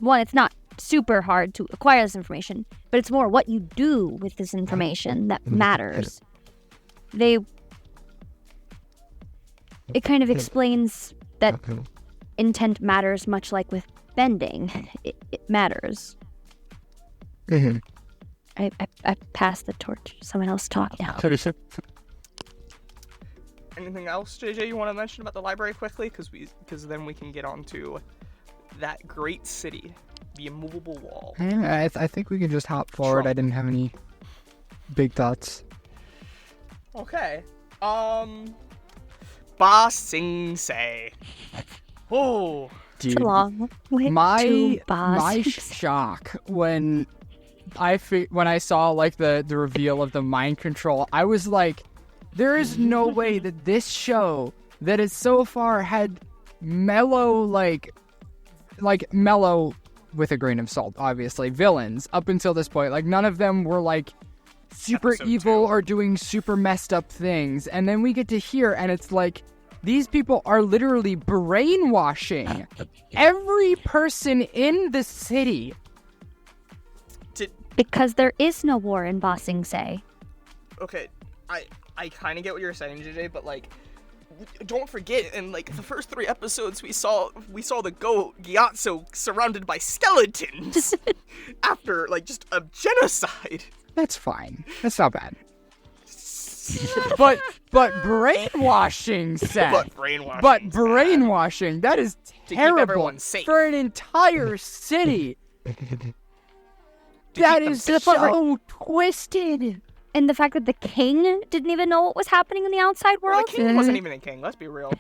one, it's not super hard to acquire this information, but it's more what you do with this information that matters. It kind of explains that intent matters, much like with bending. It matters. Mm-hmm. I passed the torch. Someone else talk now. Anything else, JJ, you want to mention about the library quickly? Because then we can get on to that great city, the immovable wall. Yeah, I think we can just hop forward. Trump. I didn't have any big thoughts. Okay. Ba Sing Se. Oh. It's a Dude, long way my to boss. shock when I saw like the reveal of the mind control, I was like, there is no way that this show that has so far had mellow like mellow with a grain of salt, obviously, villains up until this point. Like none of them were like super Episode evil 2. or doing super messed up things. And then we get to hear, and it's like, these people are literally brainwashing every person in the city. Because there is no war in Ba Sing Se. Okay, I kind of get what you're saying, JJ, but like, don't forget, in like the first 3 episodes, we saw the Gyatso surrounded by skeletons after like just a genocide. That's fine. That's not bad. but brainwashing, Seth. But brainwashing. Brainwashing. That is keep terrible everyone safe. for an entire city. That keep is them so twisted. And the fact that the king didn't even know what was happening in the outside Well, world. the king wasn't even a king. Let's be real.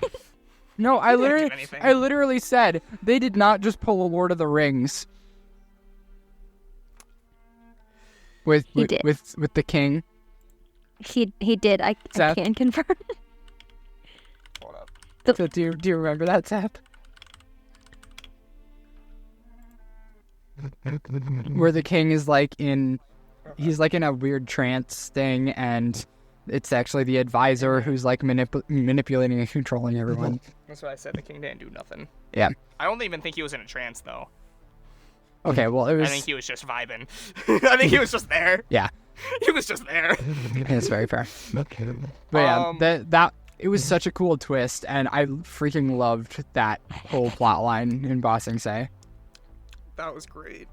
No, I didn't do anything. literally said they did not just pull a Lord of the Rings with the king. He did. I can confirm. Hold up. So do you remember that, Zap? Where the king is he's like in a weird trance thing, and it's actually the advisor who's like manipulating and controlling everyone. That's what I said. The king didn't do nothing. Yeah. I don't even think he was in a trance though. Okay, well it was. I think he was just vibing. I think he was just there. Yeah. He was just there. That's very fair. But yeah, that it was such a cool twist, and I freaking loved that whole plot line in Ba Sing Se. That was great.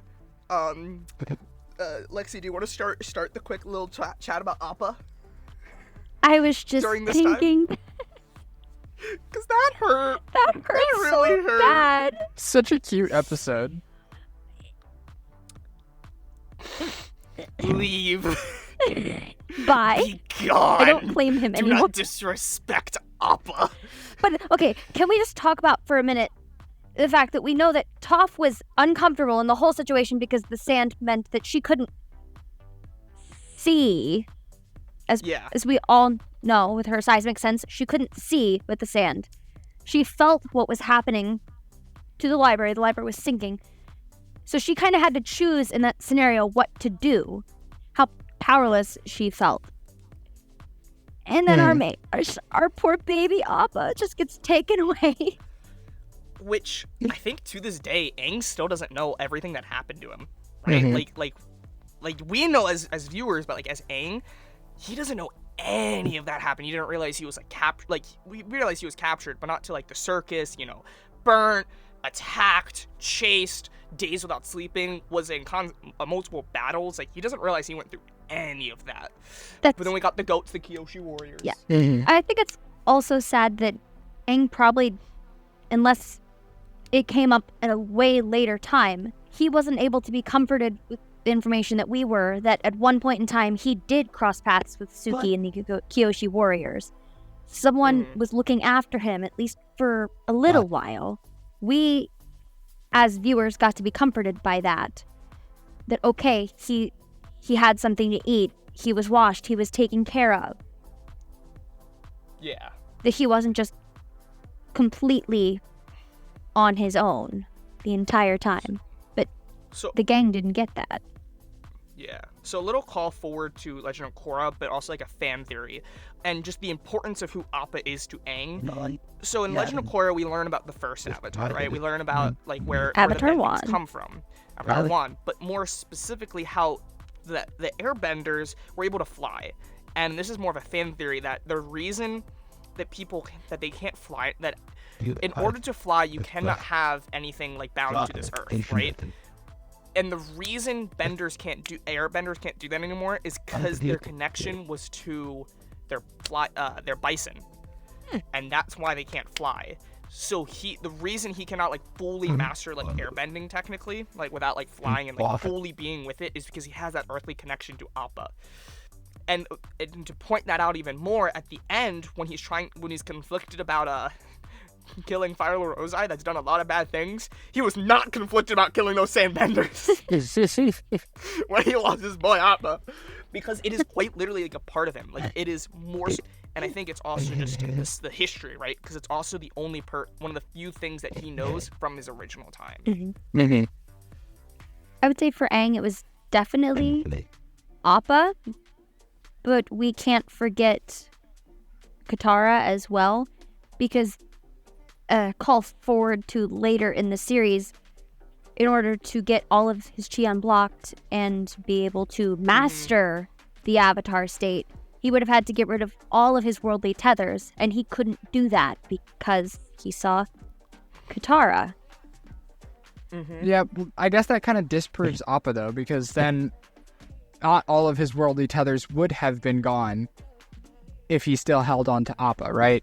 Lexi, do you want to start the quick little chat about Appa? I was just During this thinking. Because that hurt. That hurt really so hurt. bad. Such a cute episode. Leave. Bye. Be gone. I don't blame him Do anymore. not disrespect Appa. But okay, can we just talk about for a minute the fact that we know that Toph was uncomfortable in the whole situation because the sand meant that she couldn't see, as we all know with her seismic sense, she couldn't see with the sand. She felt what was happening to the library. The library was sinking. So she kind of had to choose in that scenario what to do, how powerless she felt. And then our poor baby Appa just gets taken away. Which I think to this day, Aang still doesn't know everything that happened to him, right? Like we know as viewers, but like as Aang, he doesn't know any of that happened. He didn't realize he was like captured. Like we realized he was captured, but not to like the circus. You know, burnt, attacked, chased, days without sleeping, was in multiple battles. Like he doesn't realize he went through any of that. But then we got the goats, the Kyoshi warriors. Yeah, I think it's also sad that Aang probably, unless it came up at a way later time, he wasn't able to be comforted with the information that we were, that at one point in time he did cross paths with Suki and the Kyoshi warriors. Someone was looking after him, at least for a little while. We, as viewers, got to be comforted by that. That, okay, he had something to eat, he was washed, he was taken care of. Yeah. That he wasn't just completely on his own the entire time. But the gang didn't get that. Yeah. So a little call forward to Legend of Korra, but also like a fan theory, and just the importance of who Appa is to Aang. So in Legend of Korra, we learn about the first Avatar, right? We learn about like where Avatar the One come from, Avatar One, but more specifically how the Airbenders were able to fly. And this is more of a fan theory that the reason that they can't fly, that in order to fly, you cannot have anything like bound to this earth, right? And the reason airbenders can't do that anymore is because their connection was to their bison, and that's why they can't fly. So the reason he cannot like fully master like airbending technically, like without like flying and like fully being with it, is because he has that earthly connection to Appa. And to point that out even more, at the end when he's conflicted about killing Fire Lord Ozai, that's done a lot of bad things, he was not conflicted about killing those sandbenders when he lost his boy Appa, because it is quite literally like a part of him. Like it is more, and I think it's also just the history, right? Because it's also the only one of the few things that he knows from his original time. I would say for Aang, it was definitely Appa, but we can't forget Katara as well, because call forward to later in the series, in order to get all of his chi unblocked and be able to master the Avatar state, he would have had to get rid of all of his worldly tethers, and he couldn't do that because he saw Katara. Yeah, I guess that kind of disproves Appa though, because then not all of his worldly tethers would have been gone if he still held on to Appa, right?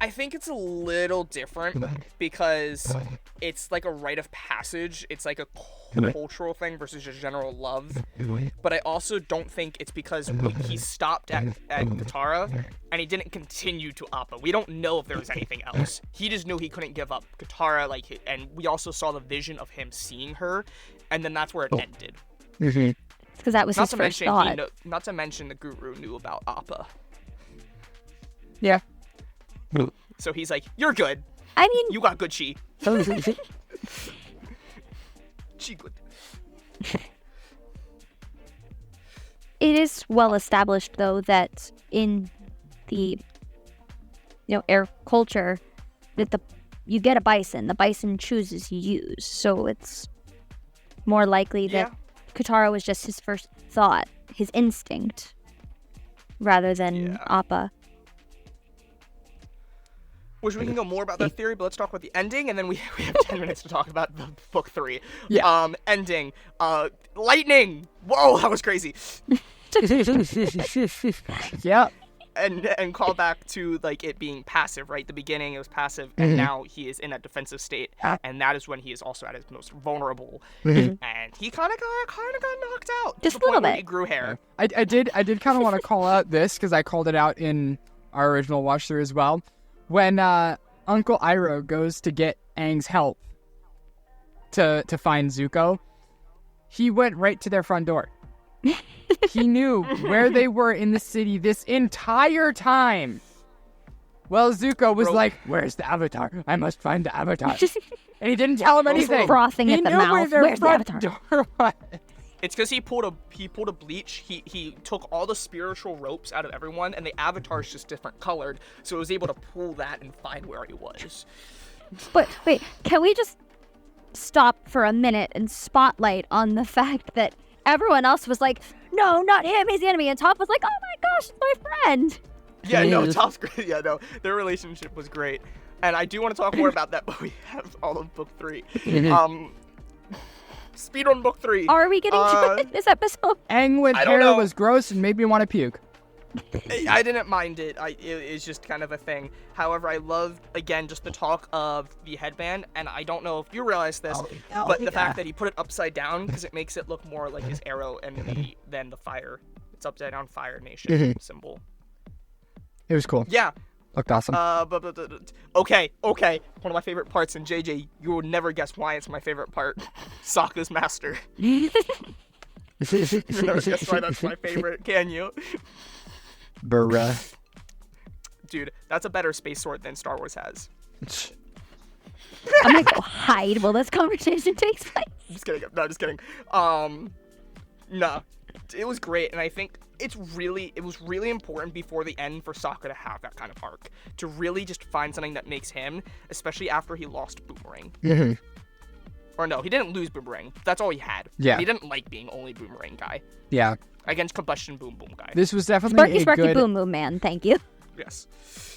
I think it's a little different because it's like a rite of passage. It's like a cultural thing versus just general love. But I also don't think it's because he stopped at Katara and he didn't continue to Appa. We don't know if there was anything else. He just knew he couldn't give up Katara, and we also saw the vision of him seeing her, and then that's where it ended. Because that was his first thought. Not to mention the Guru knew about Appa. Yeah. So he's like, you're good. I mean, You got good chi. Chi good. it is well established, though, that in the, air culture, that you get a bison, the bison chooses you. So it's more likely that Katara was just his first thought, his instinct, rather than Appa. Which we can go more about that theory, but let's talk about the ending, and then we have 10 minutes to talk about the book 3. Yeah. Ending. Lightning! Whoa, that was crazy. Yeah. And call back to, it being passive, right? The beginning, it was passive, and now he is in a defensive state, and that is when he is also at his most vulnerable. And he kind of got knocked out. Just to the a little point where bit. He grew hair. I did kind of want to call out this, because I called it out in our original watch through as well. When Uncle Iroh goes to get Aang's help to find Zuko, he went right to their front door. He knew where they were in the city this entire time. Well, Zuko was like, "Where's the Avatar? I must find the Avatar." And he didn't tell him anything. Frothing at the mouth. Where's the Avatar? Door was. It's because he pulled a bleach. He took all the spiritual ropes out of everyone, and the Avatar's just different colored, so it was able to pull that and find where he was. But wait, can we just stop for a minute and spotlight on the fact that everyone else was like, "No, not him. He's the enemy," and Toph was like, "Oh my gosh, it's my friend." Yeah, no, Toph's great. Yeah, no, their relationship was great, and I do want to talk more about that, but we have all of book 3. Speed on book 3. Are we getting to it this episode? Aang with hair was gross and made me want to puke. I didn't mind it. It's just kind of a thing. However, I loved, again, just the talk of the headband, and I don't know if you realize this, but the fact that he put it upside down, because it makes it look more like his arrow and than the fire. It's upside down Fire Nation symbol. It was cool. Yeah. Looked awesome. Okay. One of my favorite parts, and JJ, you will never guess why it's my favorite part. Sokka's master. You'll never guess why that's my favorite, can you? Bruh. Dude, that's a better space sword than Star Wars has. I'm gonna go hide while this conversation takes place. Just kidding. No, just kidding. No. It was great, and I think it was really important before the end for Sokka to have that kind of arc. To really just find something that makes him, especially after he lost Boomerang. Or no, he didn't lose Boomerang. That's all he had. Yeah. He didn't like being only Boomerang guy. Yeah. Against Combustion Boom Boom guy. This was definitely Sparky Boom Boom Man, thank you. Yes.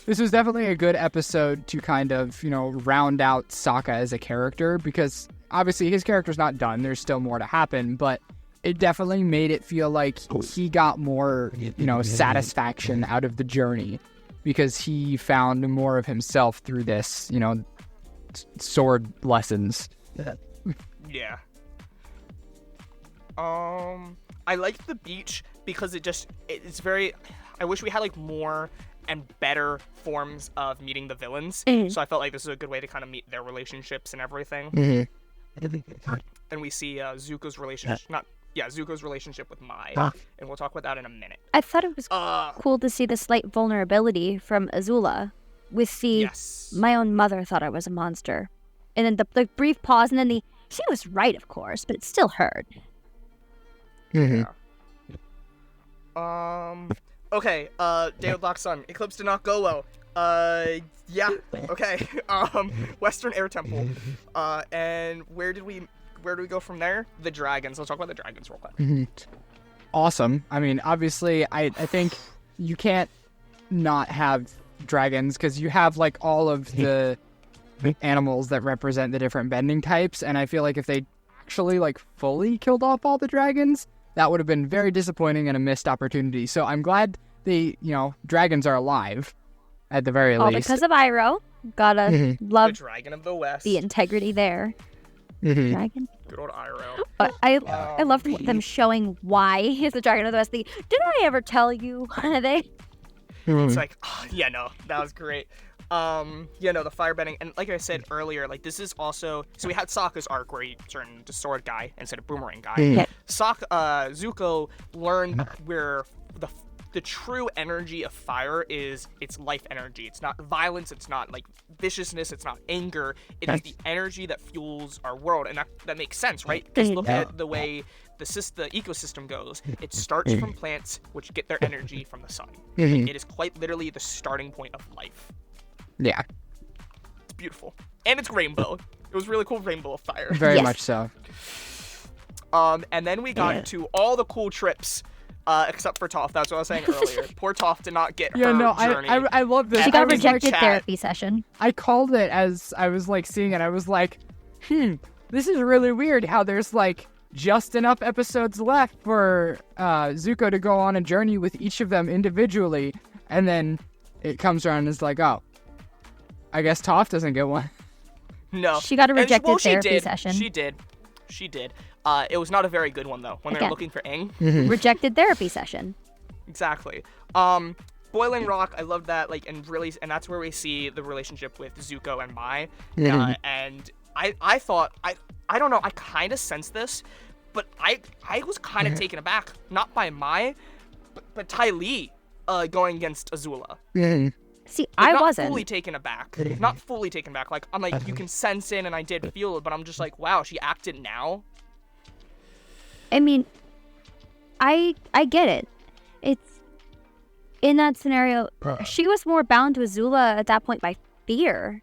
This was definitely a good episode to kind of, round out Sokka as a character, because obviously his character's not done. There's still more to happen, but it definitely made it feel like he got more, satisfaction out of the journey, because he found more of himself through this, sword lessons. Yeah. I liked the beach because it's very, I wish we had more and better forms of meeting the villains. So I felt like this is a good way to kind of meet their relationships and everything. And we see Zuko's relationship with Mai, and we'll talk about that in a minute. I thought it was cool to see the slight vulnerability from Azula with the, my own mother thought I was a monster. And then the brief pause, and then she was right, of course, but it still hurt. Yeah. Okay, David Lock's son. Eclipse did not go well. Yeah, okay. Western Air Temple. And where do we go from there? The dragons. Let's talk about the dragons real quick. Awesome. I mean, obviously, I think you can't not have dragons, because you have, all of the animals that represent the different bending types, and I feel like if they actually, fully killed off all the dragons, that would have been very disappointing and a missed opportunity. So I'm glad dragons are alive. at the very All least. because of Iroh. Gotta The love Dragon of the West. the integrity there. Dragon. Good old Iroh. But I loved them showing why he's the Dragon of the West. Did I ever tell you? It's like, yeah, no, that was great. Yeah, no, the firebending, and like I said earlier, like this is also, so we had Sokka's arc where he turned into sword guy instead of boomerang guy. Yeah. Zuko learned where the true energy of fire is its life energy. It's not violence, it's not like viciousness, it's not anger. It is the energy that fuels our world, and that makes sense, right? Because look at the way the ecosystem goes. It starts from plants, which get their energy from the sun. It is quite literally the starting point of life. Yeah. It's beautiful. And it's rainbow. It was really cool rainbow of fire. Very Yes. much so. And then we got to all the cool trips, except for Toph. That's what I was saying earlier. Poor Toph did not get Yeah, her no, journey. I love this. She I got was like- rejected chat. therapy session. I called it as I was like seeing it. I was like, this is really weird how there's like just enough episodes left for Zuko to go on a journey with each of them individually, and then it comes around and it's like, oh, I guess Toph doesn't get one. No. She got a And rejected she therapy did. session. She did. It was not a very good one, though, when they were Again. looking for Aang. Rejected therapy session. Exactly. Boiling Rock, I love that, like, and that's where we see the relationship with Zuko and Mai. And I thought, I don't know, I kind of sensed this, but I was kind of taken aback, not by Mai, but Ty Lee going against Azula. See, Like, I not wasn't. fully taken aback. Not fully taken back. Like, I'm like, you can sense it, and I did feel it, but I'm just like, wow, she acted now. I mean, I get it. It's in that scenario. She was more bound to Azula at that point by fear.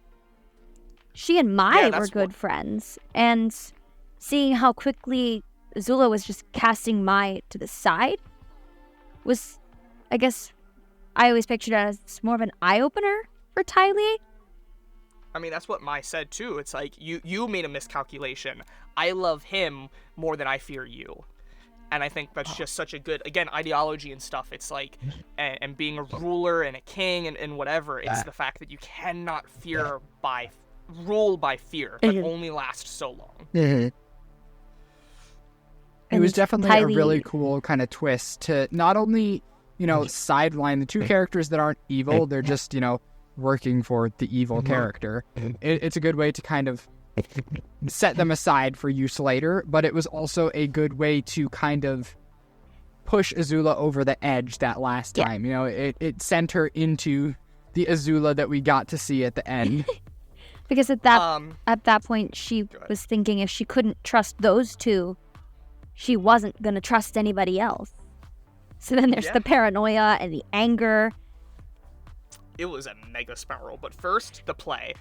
She and Mai Yeah, were that's good friends, and seeing how quickly Azula was just casting Mai to the side was, I guess, I always pictured it as more of an eye opener for Ty Lee. I mean, that's what Mai said too. It's like you made a miscalculation. I love him more than I fear you. And I think that's just such a good, again, ideology and stuff. It's like, and being a ruler and a king and whatever, it's the fact that you cannot rule by fear. That only lasts so long. It was And definitely Ty a Lee- really cool kind of twist to not only, sideline the two characters that aren't evil, they're just, working for the evil character. It's a good way to kind of set them aside for use later, but it was also a good way to kind of push Azula over the edge that last Yeah. time. It sent her into the Azula that we got to see at the end. Because at that point, she ahead. was thinking if she couldn't trust those two, she wasn't going to trust anybody else. So then there's Yeah. the paranoia and the anger. It was a mega spiral. But first, the play.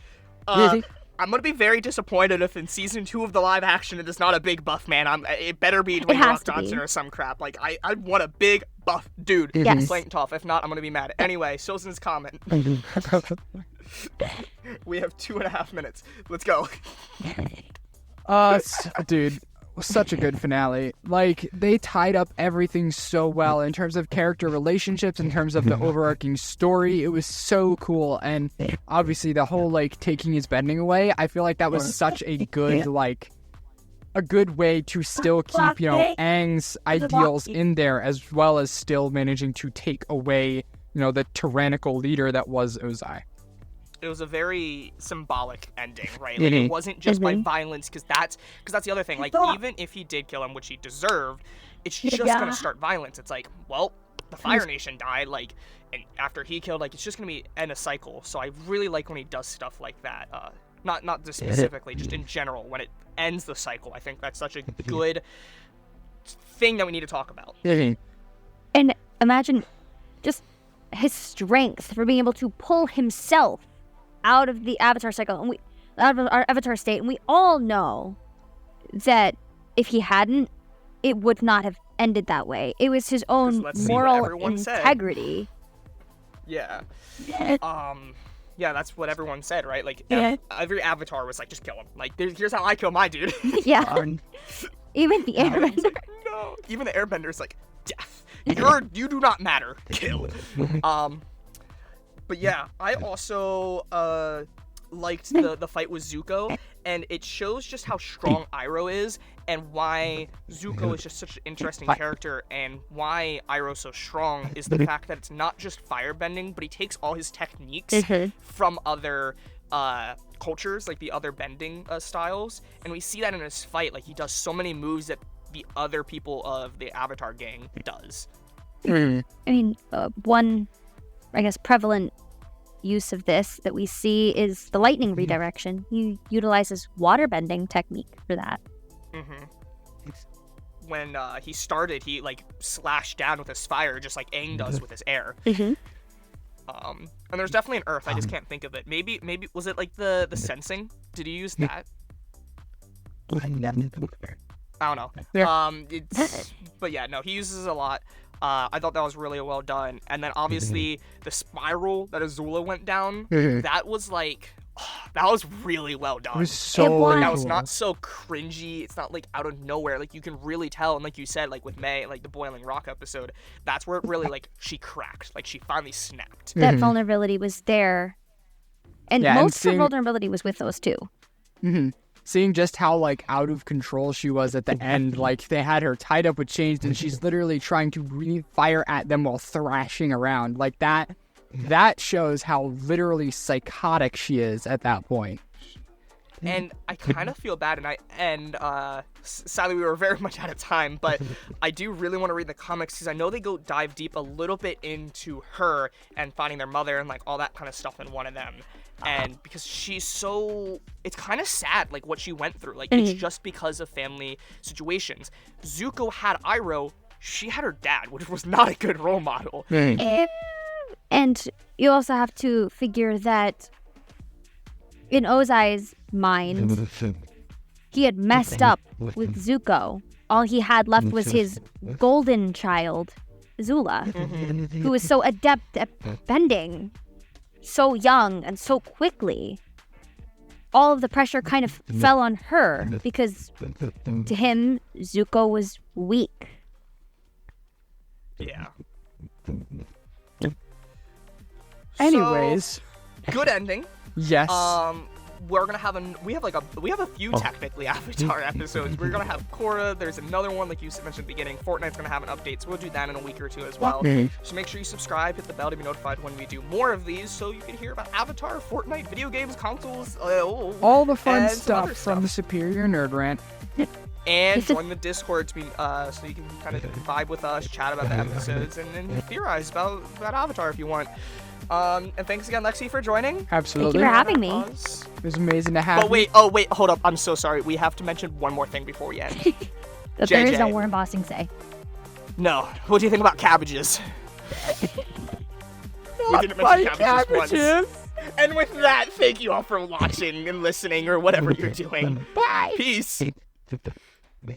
Really? I'm gonna be very disappointed if in season 2 of the live action it is not a big buff man. It better be Dwayne has Rock to be. Johnson or some crap. Like I want a big buff dude Yes. playing Toph. If not, I'm gonna be mad. Anyway, Shosen's comment. We have 2.5 minutes. Let's go. Dude, such a good finale. Like, they tied up everything so well in terms of character relationships, in terms of the overarching story. It was so cool. And obviously the whole, taking his bending away, I feel like that was such a good, a good way to still keep, Aang's ideals in there, as well as still managing to take away, the tyrannical leader that was Ozai. It was a very symbolic ending, right? Like, it wasn't just by violence, because that's the other thing. Like, even if he did kill him, which he deserved, it's just gonna start violence. It's like, well, the Fire Nation died, and after he killed, it's just gonna end a cycle. So I really like when he does stuff like that. Not just specifically, just in general, when it ends the cycle. I think that's such a good thing that we need to talk about. And imagine just his strength for being able to pull himself out of the Avatar cycle, and out of our Avatar state, and we all know that if he hadn't, it would not have ended that way. It was his own let's see what moral everyone said. integrity. Yeah. Yeah, that's what everyone said, right? Like, every Avatar was like, just kill him. Like, here's how I kill my dude. Yeah. Even the Airbender. No. Even the Airbender's like, death. You do not matter. Kill. But But yeah, I also liked the fight with Zuko, and it shows just how strong Iroh is, and why Zuko is just such an interesting character, and why Iroh's so strong is the fact that it's not just firebending, but he takes all his techniques from other cultures, like the other bending styles, and we see that in his fight. Like, he does so many moves that the other people of the Avatar gang does. I mean, one, I guess, prevalent use of this that we see is the lightning redirection. He utilizes waterbending technique for that. When he started, he like slashed down with his fire, just like Aang does with his air. And there's definitely an earth. I just can't think of it. Maybe was it like the sensing? Did he use that? I don't know. But yeah, no, he uses a lot. I thought that was really well done. And then obviously the spiral that Azula went down, that was like, that was really well done. It was so Like, that was not so cringy. It's not like out of nowhere. Like, you can really tell. And like you said, like with May, like the Boiling Rock episode, that's where it really like she cracked. Like, she finally snapped. That vulnerability was there. And most of her vulnerability was with those two. Seeing just how like out of control she was at the end, like they had her tied up with chains and she's literally trying to fire at them while thrashing around. Like that shows how literally psychotic she is at that point. And I kind of feel bad, and sadly we were very much out of time, but I do really want to read the comics because I know they go dive deep a little bit into her and finding their mother and like all that kind of stuff in one of them. And because she's so, it's kind of sad, like what she went through. Like, it's just because of family situations. Zuko had Iroh, she had her dad, which was not a good role model. And you also have to figure that in Ozai's mind, he had messed up with Zuko. All he had left was his golden child, Zula, who was so adept at bending. So young and so quickly, all of the pressure kind of fell on her because to him, Zuko was weak. Yeah. Anyways. So, good ending. Yes. We're gonna have we have a few technically Avatar episodes. We're gonna have Korra. There's another one like you mentioned at the beginning. Fortnite's gonna have an update, so we'll do that in a week or two as well. So make sure you subscribe, hit the bell to be notified when we do more of these, so you can hear about Avatar, Fortnite, video games, consoles, all the fun stuff from the Superior Nerd Rant. And join the Discord to be, so you can kind of vibe with us, chat about the episodes, and theorize about Avatar if you want. And thanks again, Lexi, for joining. Absolutely. Thank you for having me. It was amazing to have you. Oh wait, hold up. I'm so sorry. We have to mention one more thing before we end. That there is no Warren Bossing say. No. What do you think about cabbages? We didn't mention cabbages once. And with that, thank you all for watching and listening or whatever you're doing. Bye. Peace.